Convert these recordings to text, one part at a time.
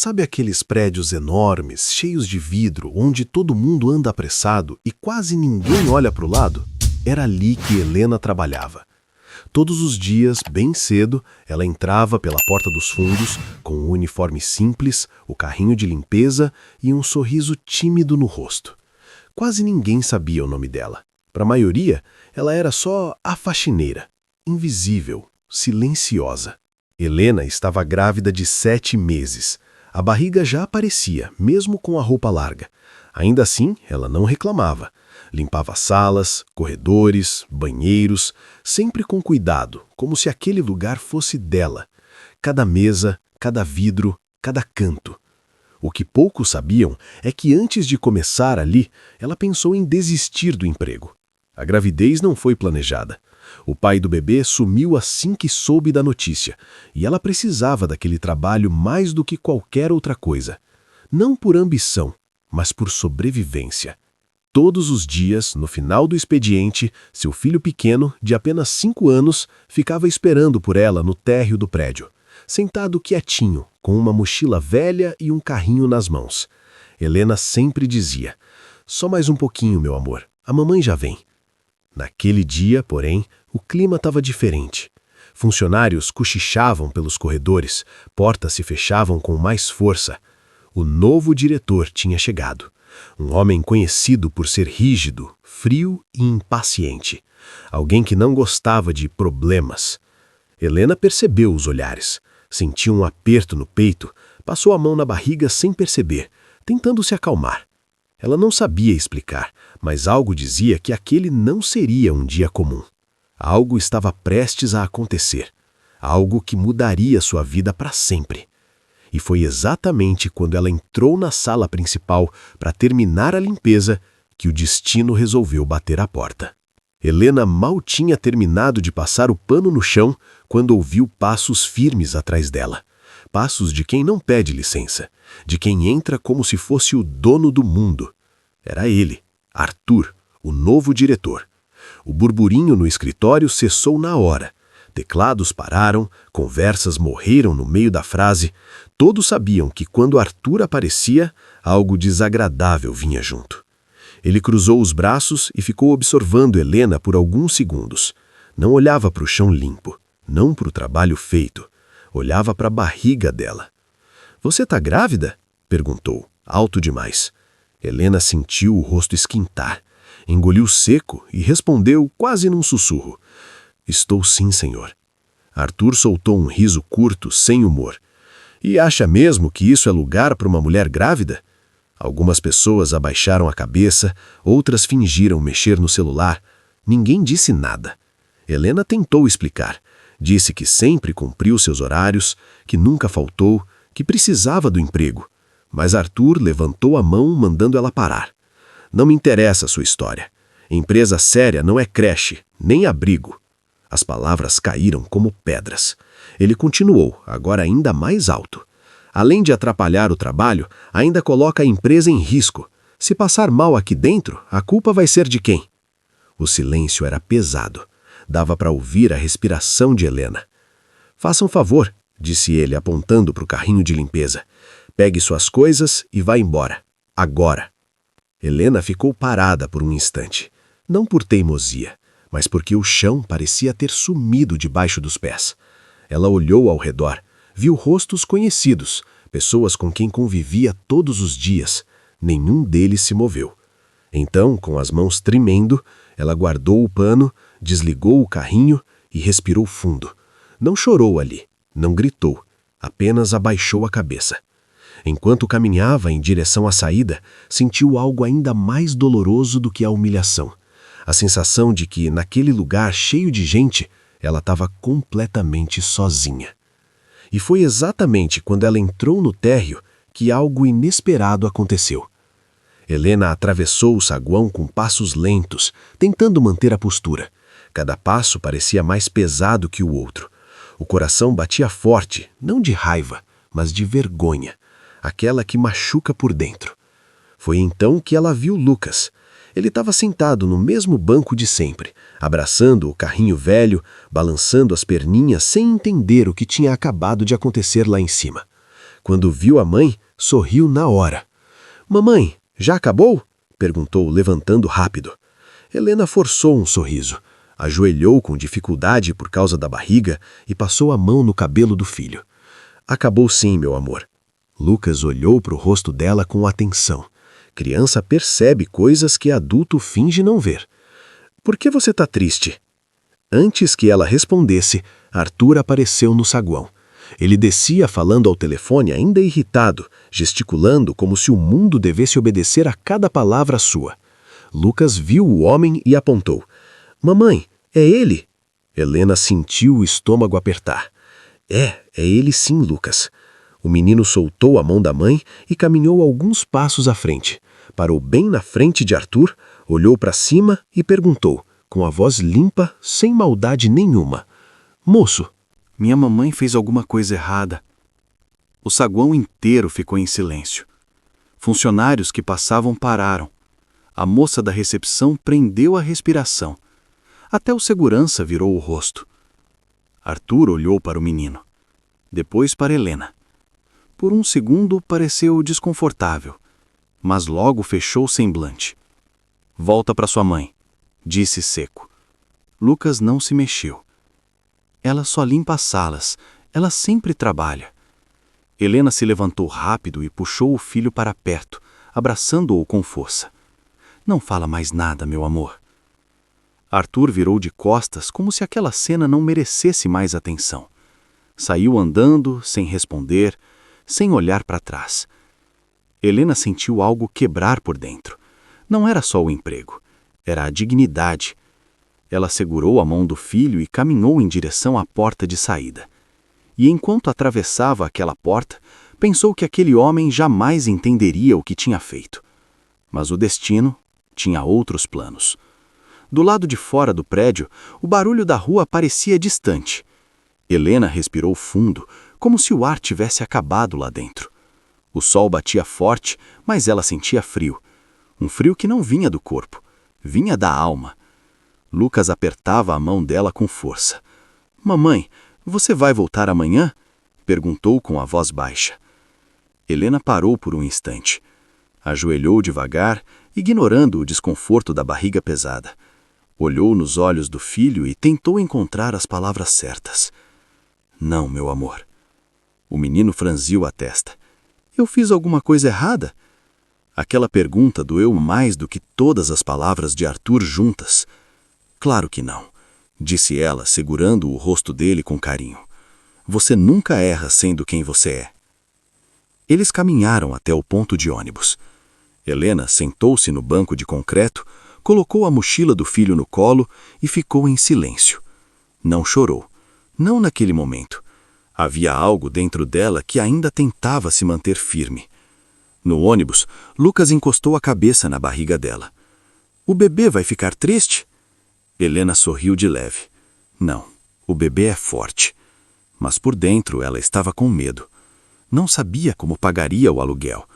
Sabe aqueles prédios enormes, cheios de vidro, onde todo mundo anda apressado e quase ninguém olha para o lado? Era ali que Helena trabalhava. Todos os dias, bem cedo, ela entrava pela porta dos fundos, com um uniforme simples, o carrinho de limpeza e um sorriso tímido no rosto. Quase ninguém sabia o nome dela. Para a maioria, ela era só a faxineira, invisível, silenciosa. Helena estava grávida de 7 meses. A barriga já aparecia, mesmo com a roupa larga. Ainda assim, ela não reclamava. Limpava salas, corredores, banheiros, sempre com cuidado, como se aquele lugar fosse dela. Cada mesa, cada vidro, cada canto. O que poucos sabiam é que antes de começar ali, ela pensou em desistir do emprego. A gravidez não foi planejada. O pai do bebê sumiu assim que soube da notícia, e ela precisava daquele trabalho mais do que qualquer outra coisa. Não por ambição, mas por sobrevivência. Todos os dias, no final do expediente, seu filho pequeno, de apenas 5 anos, ficava esperando por ela no térreo do prédio, sentado quietinho, com uma mochila velha e um carrinho nas mãos. Helena sempre dizia: "Só mais um pouquinho, meu amor, a mamãe já vem." Naquele dia, porém, o clima estava diferente. Funcionários cochichavam pelos corredores, portas se fechavam com mais força. O novo diretor tinha chegado. Um homem conhecido por ser rígido, frio e impaciente. Alguém que não gostava de problemas. Helena percebeu os olhares. Sentiu um aperto no peito, passou a mão na barriga sem perceber, tentando se acalmar. Ela não sabia explicar, mas algo dizia que aquele não seria um dia comum. Algo estava prestes a acontecer. Algo que mudaria sua vida para sempre. E foi exatamente quando ela entrou na sala principal para terminar a limpeza que o destino resolveu bater à porta. Helena mal tinha terminado de passar o pano no chão quando ouviu passos firmes atrás dela. Passos de quem não pede licença, de quem entra como se fosse o dono do mundo. Era ele, Arthur, o novo diretor. O burburinho no escritório cessou na hora. Teclados pararam, conversas morreram no meio da frase. Todos sabiam que quando Arthur aparecia, algo desagradável vinha junto. Ele cruzou os braços e ficou observando Helena por alguns segundos. Não olhava para o chão limpo, não para o trabalho feito. Olhava para a barriga dela. "Você está grávida?" perguntou, alto demais. Helena sentiu o rosto esquentar. Engoliu seco e respondeu quase num sussurro: "Estou sim, senhor." Arthur soltou um riso curto, sem humor. "E acha mesmo que isso é lugar para uma mulher grávida?" Algumas pessoas abaixaram a cabeça, outras fingiram mexer no celular. Ninguém disse nada. Helena tentou explicar. Disse que sempre cumpriu seus horários, que nunca faltou, que precisava do emprego. Mas Arthur levantou a mão mandando ela parar. "Não me interessa a sua história. Empresa séria não é creche, nem abrigo." As palavras caíram como pedras. Ele continuou, agora ainda mais alto. "Além de atrapalhar o trabalho, ainda coloca a empresa em risco. Se passar mal aqui dentro, a culpa vai ser de quem?" O silêncio era pesado. Dava para ouvir a respiração de Helena. "Faça um favor", disse ele, apontando para o carrinho de limpeza. "Pegue suas coisas e vá embora. Agora." Helena ficou parada por um instante. Não por teimosia, mas porque o chão parecia ter sumido debaixo dos pés. Ela olhou ao redor, viu rostos conhecidos, pessoas com quem convivia todos os dias. Nenhum deles se moveu. Então, com as mãos tremendo, ela guardou o pano, desligou o carrinho e respirou fundo. Não chorou ali, não gritou, apenas abaixou a cabeça. Enquanto caminhava em direção à saída, sentiu algo ainda mais doloroso do que a humilhação. A sensação de que, naquele lugar cheio de gente, ela estava completamente sozinha. E foi exatamente quando ela entrou no térreo que algo inesperado aconteceu. Helena atravessou o saguão com passos lentos, tentando manter a postura. Cada passo parecia mais pesado que o outro. O coração batia forte, não de raiva, mas de vergonha, aquela que machuca por dentro. Foi então que ela viu Lucas. Ele estava sentado no mesmo banco de sempre, abraçando o carrinho velho, balançando as perninhas sem entender o que tinha acabado de acontecer lá em cima. Quando viu a mãe, sorriu na hora. "Mamãe, já acabou?" perguntou, levantando rápido. Helena forçou um sorriso, ajoelhou com dificuldade por causa da barriga e passou a mão no cabelo do filho. "Acabou sim, meu amor." Lucas olhou para o rosto dela com atenção. Criança percebe coisas que adulto finge não ver. "Por que você está triste?" Antes que ela respondesse, Arthur apareceu no saguão. Ele descia falando ao telefone ainda irritado, gesticulando como se o mundo devesse obedecer a cada palavra sua. Lucas viu o homem e apontou. "Mamãe, é ele?" Helena sentiu o estômago apertar. É ele sim, Lucas." O menino soltou a mão da mãe e caminhou alguns passos à frente. Parou bem na frente de Arthur, olhou para cima e perguntou, com a voz limpa, sem maldade nenhuma. "Moço, minha mamãe fez alguma coisa errada." O saguão inteiro ficou em silêncio. Funcionários que passavam pararam. A moça da recepção prendeu a respiração. Até o segurança virou o rosto. Arthur olhou para o menino. Depois para Helena. Por um segundo pareceu desconfortável, mas logo fechou o semblante. "Volta para sua mãe", disse seco. Lucas não se mexeu. "Ela só limpa as salas, ela sempre trabalha." Helena se levantou rápido e puxou o filho para perto, abraçando-o com força. "Não fala mais nada, meu amor." Arthur virou de costas como se aquela cena não merecesse mais atenção. Saiu andando, sem responder, sem olhar para trás. Helena sentiu algo quebrar por dentro. Não era só o emprego, era a dignidade. Ela segurou a mão do filho e caminhou em direção à porta de saída. E enquanto atravessava aquela porta, pensou que aquele homem jamais entenderia o que tinha feito. Mas o destino tinha outros planos. Do lado de fora do prédio, o barulho da rua parecia distante. Helena respirou fundo, como se o ar tivesse acabado lá dentro. O sol batia forte, mas ela sentia frio. Um frio que não vinha do corpo, vinha da alma. Lucas apertava a mão dela com força. "Mamãe, você vai voltar amanhã?" perguntou com a voz baixa. Helena parou por um instante. Ajoelhou devagar, ignorando o desconforto da barriga pesada. Olhou nos olhos do filho e tentou encontrar as palavras certas. "Não, meu amor." O menino franziu a testa. "Eu fiz alguma coisa errada?" Aquela pergunta doeu mais do que todas as palavras de Arthur juntas. "Claro que não", disse ela, segurando o rosto dele com carinho. "Você nunca erra sendo quem você é." Eles caminharam até o ponto de ônibus. Helena sentou-se no banco de concreto, colocou a mochila do filho no colo e ficou em silêncio. Não chorou. Não naquele momento. Havia algo dentro dela que ainda tentava se manter firme. No ônibus, Lucas encostou a cabeça na barriga dela. "O bebê vai ficar triste?" Helena sorriu de leve. "Não, o bebê é forte." Mas por dentro ela estava com medo. Não sabia como pagaria o aluguel.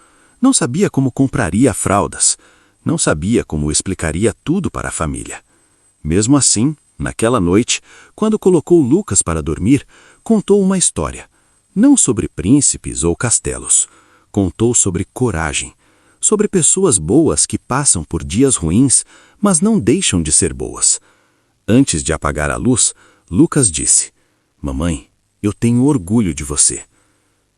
Não sabia como compraria fraldas. Não sabia como explicaria tudo para a família. Mesmo assim, naquela noite, quando colocou Lucas para dormir, contou uma história. Não sobre príncipes ou castelos. Contou sobre coragem. Sobre pessoas boas que passam por dias ruins, mas não deixam de ser boas. Antes de apagar a luz, Lucas disse: "Mamãe, eu tenho orgulho de você."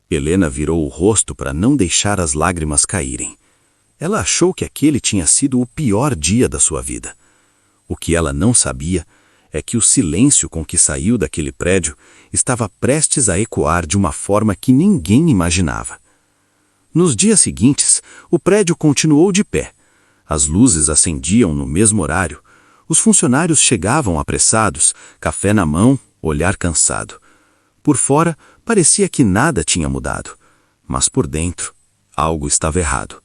Helena virou o rosto para não deixar as lágrimas caírem. Ela achou que aquele tinha sido o pior dia da sua vida. O que ela não sabia é que o silêncio com que saiu daquele prédio estava prestes a ecoar de uma forma que ninguém imaginava. Nos dias seguintes, o prédio continuou de pé. As luzes acendiam no mesmo horário. Os funcionários chegavam apressados, café na mão, olhar cansado. Por fora, parecia que nada tinha mudado. Mas por dentro, algo estava errado.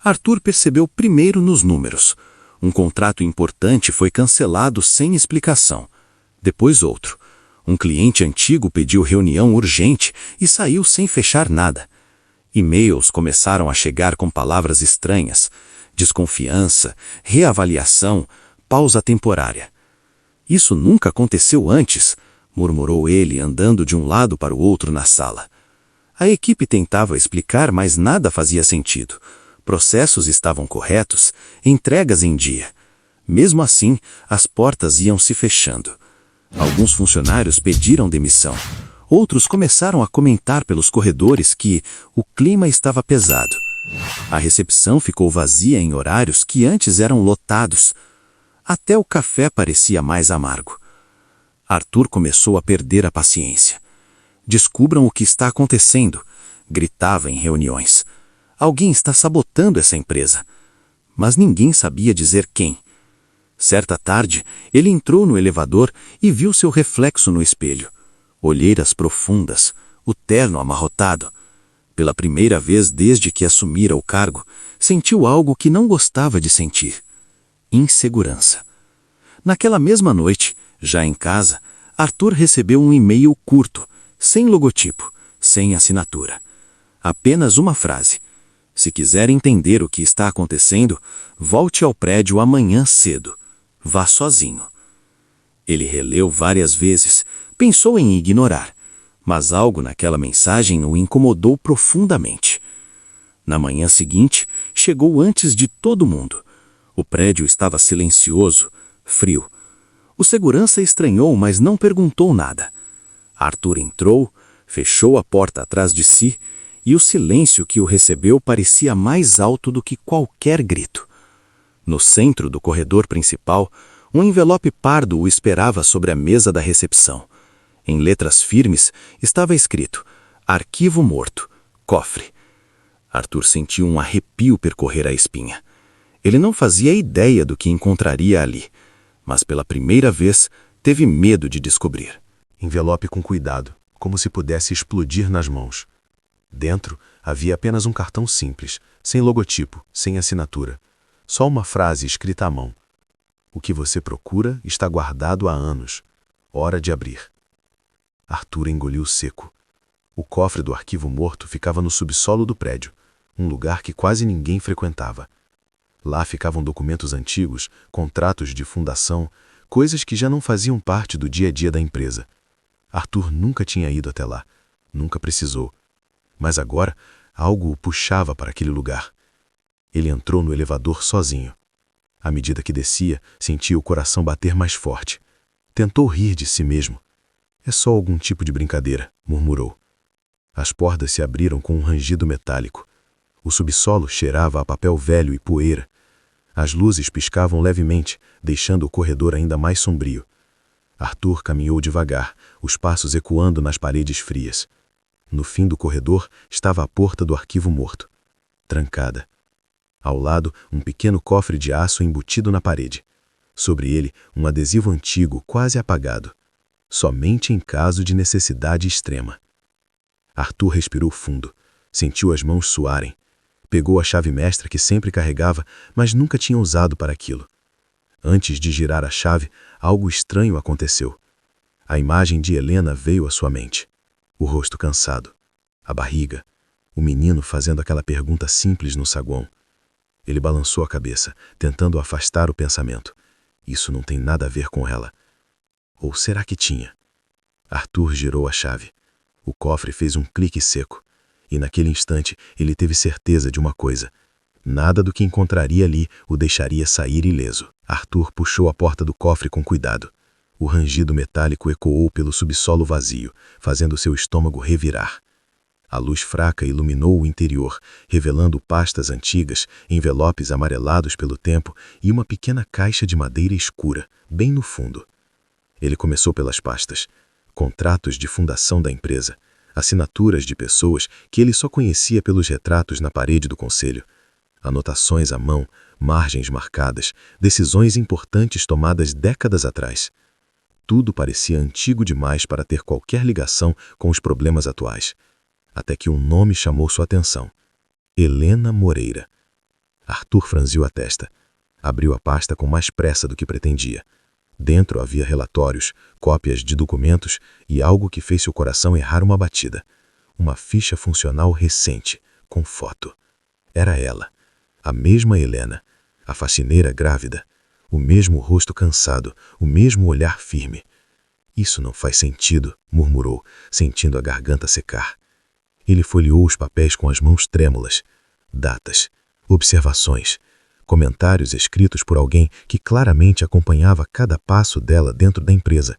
Arthur percebeu primeiro nos números. Um contrato importante foi cancelado sem explicação. Depois outro. Um cliente antigo pediu reunião urgente e saiu sem fechar nada. E-mails começaram a chegar com palavras estranhas. Desconfiança, reavaliação, pausa temporária. "Isso nunca aconteceu antes", murmurou ele andando de um lado para o outro na sala. A equipe tentava explicar, mas nada fazia sentido. Processos estavam corretos, entregas em dia. Mesmo assim, as portas iam se fechando. Alguns funcionários pediram demissão. Outros começaram a comentar pelos corredores que o clima estava pesado. A recepção ficou vazia em horários que antes eram lotados. Até o café parecia mais amargo. Arthur começou a perder a paciência. Descubram o que está acontecendo, gritava em reuniões. Alguém está sabotando essa empresa. Mas ninguém sabia dizer quem. Certa tarde, ele entrou no elevador e viu seu reflexo no espelho. Olheiras profundas, o terno amarrotado. Pela primeira vez desde que assumira o cargo, sentiu algo que não gostava de sentir: insegurança. Naquela mesma noite, já em casa, Arthur recebeu um e-mail curto, sem logotipo, sem assinatura. Apenas uma frase: se quiser entender o que está acontecendo, volte ao prédio amanhã cedo. Vá sozinho. Ele releu várias vezes, pensou em ignorar, mas algo naquela mensagem o incomodou profundamente. Na manhã seguinte, chegou antes de todo mundo. O prédio estava silencioso, frio. O segurança estranhou, mas não perguntou nada. Arthur entrou, fechou a porta atrás de si, e o silêncio que o recebeu parecia mais alto do que qualquer grito. No centro do corredor principal, um envelope pardo o esperava sobre a mesa da recepção. Em letras firmes, estava escrito: Arquivo morto, cofre. Arthur sentiu um arrepio percorrer a espinha. Ele não fazia ideia do que encontraria ali, mas pela primeira vez teve medo de descobrir. Envelope com cuidado, como se pudesse explodir nas mãos. Dentro havia apenas um cartão simples, sem logotipo, sem assinatura. Só uma frase escrita à mão: o que você procura está guardado há anos. Hora de abrir. Arthur engoliu seco. O cofre do arquivo morto ficava no subsolo do prédio, um lugar que quase ninguém frequentava. Lá ficavam documentos antigos, contratos de fundação, coisas que já não faziam parte do dia a dia da empresa. Arthur nunca tinha ido até lá, nunca precisou. Mas agora, algo o puxava para aquele lugar. Ele entrou no elevador sozinho. À medida que descia, sentia o coração bater mais forte. Tentou rir de si mesmo. É só algum tipo de brincadeira, murmurou. As portas se abriram com um rangido metálico. O subsolo cheirava a papel velho e poeira. As luzes piscavam levemente, deixando o corredor ainda mais sombrio. Arthur caminhou devagar, os passos ecoando nas paredes frias. No fim do corredor estava a porta do arquivo morto, trancada. Ao lado, um pequeno cofre de aço embutido na parede. Sobre ele, um adesivo antigo, quase apagado. Somente em caso de necessidade extrema. Arthur respirou fundo, sentiu as mãos suarem. Pegou a chave mestra que sempre carregava, mas nunca tinha usado para aquilo. Antes de girar a chave, algo estranho aconteceu. A imagem de Helena veio à sua mente. O rosto cansado, a barriga, o menino fazendo aquela pergunta simples no saguão. Ele balançou a cabeça, tentando afastar o pensamento. Isso não tem nada a ver com ela. Ou será que tinha? Arthur girou a chave. O cofre fez um clique seco. E naquele instante ele teve certeza de uma coisa. Nada do que encontraria ali o deixaria sair ileso. Arthur puxou a porta do cofre com cuidado. O rangido metálico ecoou pelo subsolo vazio, fazendo seu estômago revirar. A luz fraca iluminou o interior, revelando pastas antigas, envelopes amarelados pelo tempo e uma pequena caixa de madeira escura, bem no fundo. Ele começou pelas pastas. Contratos de fundação da empresa. Assinaturas de pessoas que ele só conhecia pelos retratos na parede do conselho. Anotações à mão, margens marcadas, decisões importantes tomadas décadas atrás. Tudo parecia antigo demais para ter qualquer ligação com os problemas atuais. Até que um nome chamou sua atenção. Helena Moreira. Arthur franziu a testa. Abriu a pasta com mais pressa do que pretendia. Dentro havia relatórios, cópias de documentos e algo que fez seu coração errar uma batida. Uma ficha funcional recente, com foto. Era ela, a mesma Helena, a faxineira grávida, o mesmo rosto cansado, o mesmo olhar firme. Isso não faz sentido, murmurou, sentindo a garganta secar. Ele folheou os papéis com as mãos trêmulas. Datas, observações, comentários escritos por alguém que claramente acompanhava cada passo dela dentro da empresa.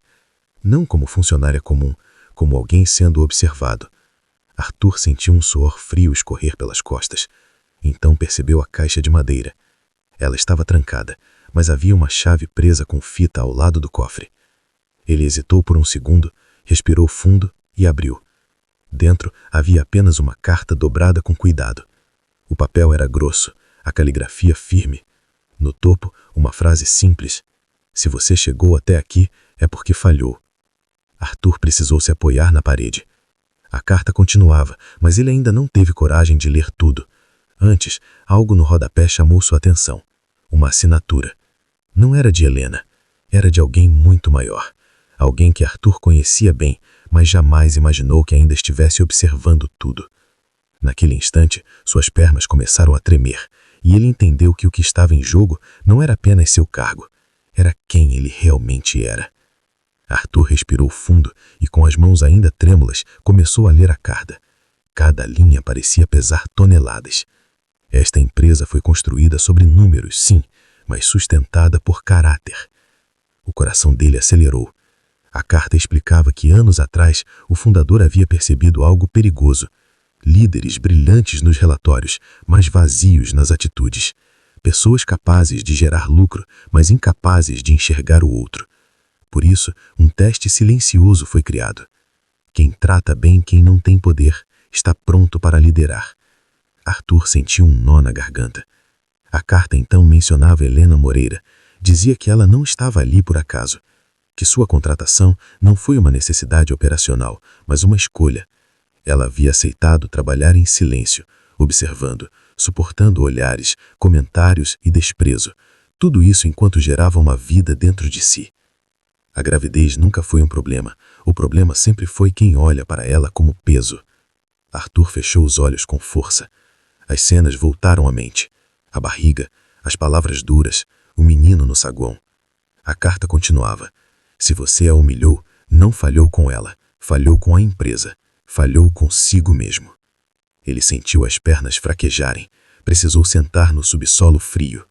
Não como funcionária comum, como alguém sendo observado. Arthur sentiu um suor frio escorrer pelas costas. Então percebeu a caixa de madeira. Ela estava trancada, mas havia uma chave presa com fita ao lado do cofre. Ele hesitou por um segundo, respirou fundo e abriu. Dentro havia apenas uma carta dobrada com cuidado. O papel era grosso, a caligrafia firme. No topo, uma frase simples: "Se você chegou até aqui, é porque falhou." Arthur precisou se apoiar na parede. A carta continuava, mas ele ainda não teve coragem de ler tudo. Antes, algo no rodapé chamou sua atenção. Uma assinatura. Não era de Helena. Era de alguém muito maior. Alguém que Arthur conhecia bem, mas jamais imaginou que ainda estivesse observando tudo. Naquele instante, suas pernas começaram a tremer, e ele entendeu que o que estava em jogo não era apenas seu cargo, era quem ele realmente era. Arthur respirou fundo e, com as mãos ainda trêmulas, começou a ler a carta. Cada linha parecia pesar toneladas. Esta empresa foi construída sobre números, sim, mas sustentada por caráter. O coração dele acelerou. A carta explicava que anos atrás o fundador havia percebido algo perigoso. Líderes brilhantes nos relatórios, mas vazios nas atitudes. Pessoas capazes de gerar lucro, mas incapazes de enxergar o outro. Por isso, um teste silencioso foi criado. Quem trata bem quem não tem poder está pronto para liderar. Arthur sentiu um nó na garganta. A carta então mencionava Helena Moreira. Dizia que ela não estava ali por acaso. Que sua contratação não foi uma necessidade operacional, mas uma escolha. Ela havia aceitado trabalhar em silêncio, observando, suportando olhares, comentários e desprezo. Tudo isso enquanto gerava uma vida dentro de si. A gravidez nunca foi um problema. O problema sempre foi quem olha para ela como peso. Arthur fechou os olhos com força. As cenas voltaram à mente. A barriga, as palavras duras, o menino no saguão. A carta continuava. Se você a humilhou, não falhou com ela, falhou com a empresa, falhou consigo mesmo. Ele sentiu as pernas fraquejarem, precisou sentar no subsolo frio.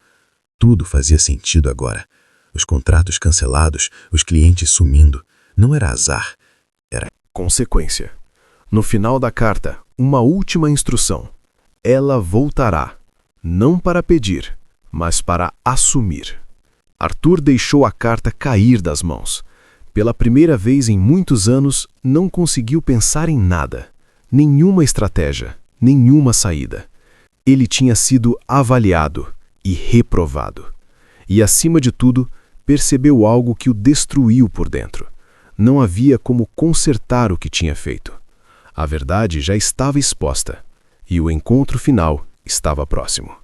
Tudo fazia sentido agora. Os contratos cancelados, os clientes sumindo. Não era azar, era consequência. No final da carta, uma última instrução. Ela voltará, não para pedir, mas para assumir. Arthur deixou a carta cair das mãos. Pela primeira vez em muitos anos, não conseguiu pensar em nada. Nenhuma estratégia, nenhuma saída. Ele tinha sido avaliado e reprovado. E, acima de tudo, percebeu algo que o destruiu por dentro. Não havia como consertar o que tinha feito. A verdade já estava exposta, e o encontro final estava próximo.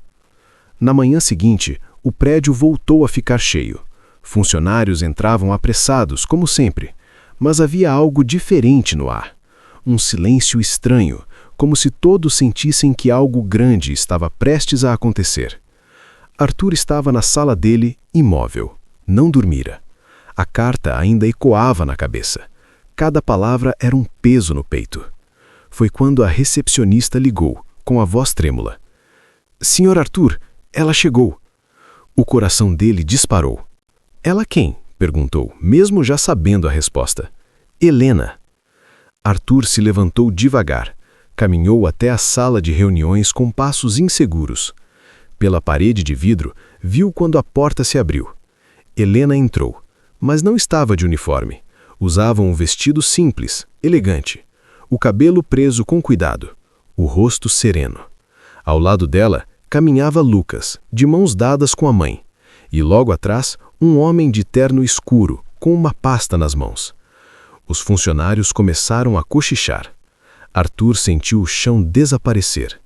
Na manhã seguinte, o prédio voltou a ficar cheio. Funcionários entravam apressados, como sempre, mas havia algo diferente no ar. Um silêncio estranho, como se todos sentissem que algo grande estava prestes a acontecer. Arthur estava na sala dele, imóvel. Não dormira. A carta ainda ecoava na cabeça. Cada palavra era um peso no peito. Foi quando a recepcionista ligou, com a voz trêmula. "Senhor Arthur, ela chegou." O coração dele disparou. "Ela quem?" perguntou, mesmo já sabendo a resposta. "Helena." Arthur se levantou devagar. Caminhou até a sala de reuniões com passos inseguros. Pela parede de vidro, viu quando a porta se abriu. Helena entrou, mas não estava de uniforme. Usava um vestido simples, elegante. O cabelo preso com cuidado, o rosto sereno. Ao lado dela, caminhava Lucas, de mãos dadas com a mãe. E logo atrás, um homem de terno escuro, com uma pasta nas mãos. Os funcionários começaram a cochichar. Arthur sentiu o chão desaparecer.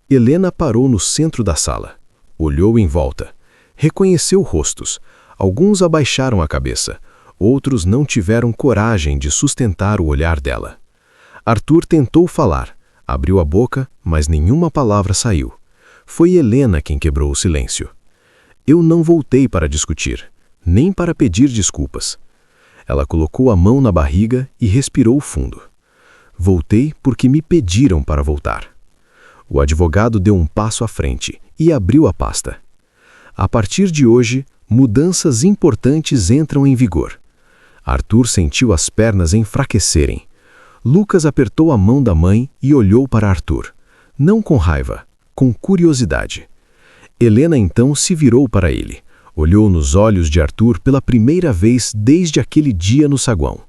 Helena parou no centro da sala. Olhou em volta. Reconheceu rostos. Alguns abaixaram a cabeça. Outros não tiveram coragem de sustentar o olhar dela. Arthur tentou falar. Abriu a boca, mas nenhuma palavra saiu. Foi Helena quem quebrou o silêncio. "Eu não voltei para discutir, nem para pedir desculpas." Ela colocou a mão na barriga e respirou fundo. Voltei porque me pediram para voltar. O advogado deu um passo à frente e abriu a pasta. A partir de hoje, mudanças importantes entram em vigor. Arthur sentiu as pernas enfraquecerem. Lucas apertou a mão da mãe e olhou para Arthur. Não com raiva, com curiosidade. Helena então se virou para ele. Olhou nos olhos de Arthur pela primeira vez desde aquele dia no saguão.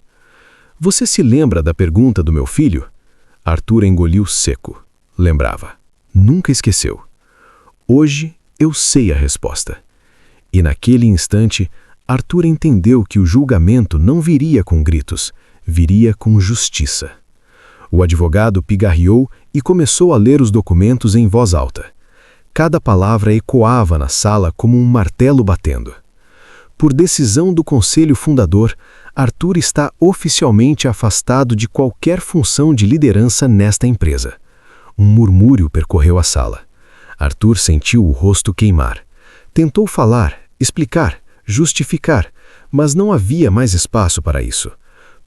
Você se lembra da pergunta do meu filho? Arthur engoliu seco. Lembrava. Nunca esqueceu. Hoje eu sei a resposta. E naquele instante, Arthur entendeu que o julgamento não viria com gritos, viria com justiça. O advogado pigarreou e começou a ler os documentos em voz alta. Cada palavra ecoava na sala como um martelo batendo. Por decisão do Conselho Fundador, Arthur está oficialmente afastado de qualquer função de liderança nesta empresa. Um murmúrio percorreu a sala. Arthur sentiu o rosto queimar. Tentou falar, explicar, justificar, mas não havia mais espaço para isso.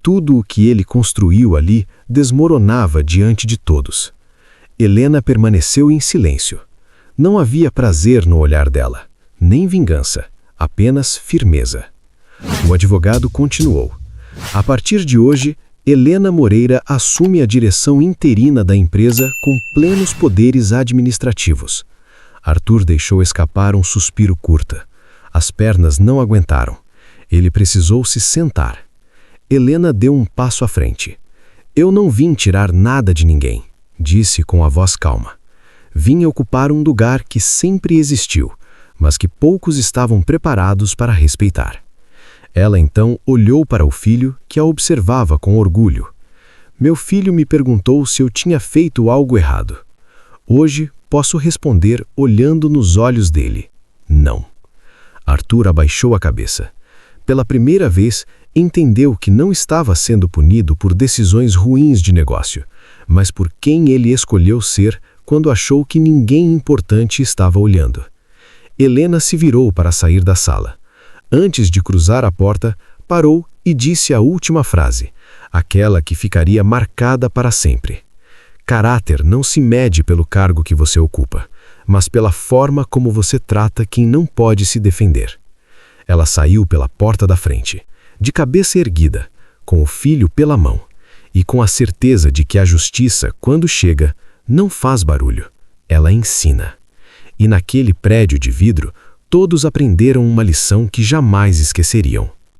Tudo o que ele construiu ali desmoronava diante de todos. Helena permaneceu em silêncio. Não havia prazer no olhar dela, nem vingança, apenas firmeza. O advogado continuou. A partir de hoje, Helena Moreira assume a direção interina da empresa com plenos poderes administrativos. Arthur deixou escapar um suspiro curto. As pernas não aguentaram. Ele precisou se sentar. Helena deu um passo à frente. Eu não vim tirar nada de ninguém, disse com a voz calma. Vim ocupar um lugar que sempre existiu, mas que poucos estavam preparados para respeitar. Ela então olhou para o filho, que a observava com orgulho. Meu filho me perguntou se eu tinha feito algo errado. Hoje posso responder olhando nos olhos dele. Não. Arthur abaixou a cabeça. Pela primeira vez, entendeu que não estava sendo punido por decisões ruins de negócio, mas por quem ele escolheu ser quando achou que ninguém importante estava olhando. Helena se virou para sair da sala. Antes de cruzar a porta, parou e disse a última frase, aquela que ficaria marcada para sempre. Caráter não se mede pelo cargo que você ocupa, mas pela forma como você trata quem não pode se defender. Ela saiu pela porta da frente, de cabeça erguida, com o filho pela mão, e com a certeza de que a justiça, quando chega, não faz barulho, ela ensina. E naquele prédio de vidro, todos aprenderam uma lição que jamais esqueceriam.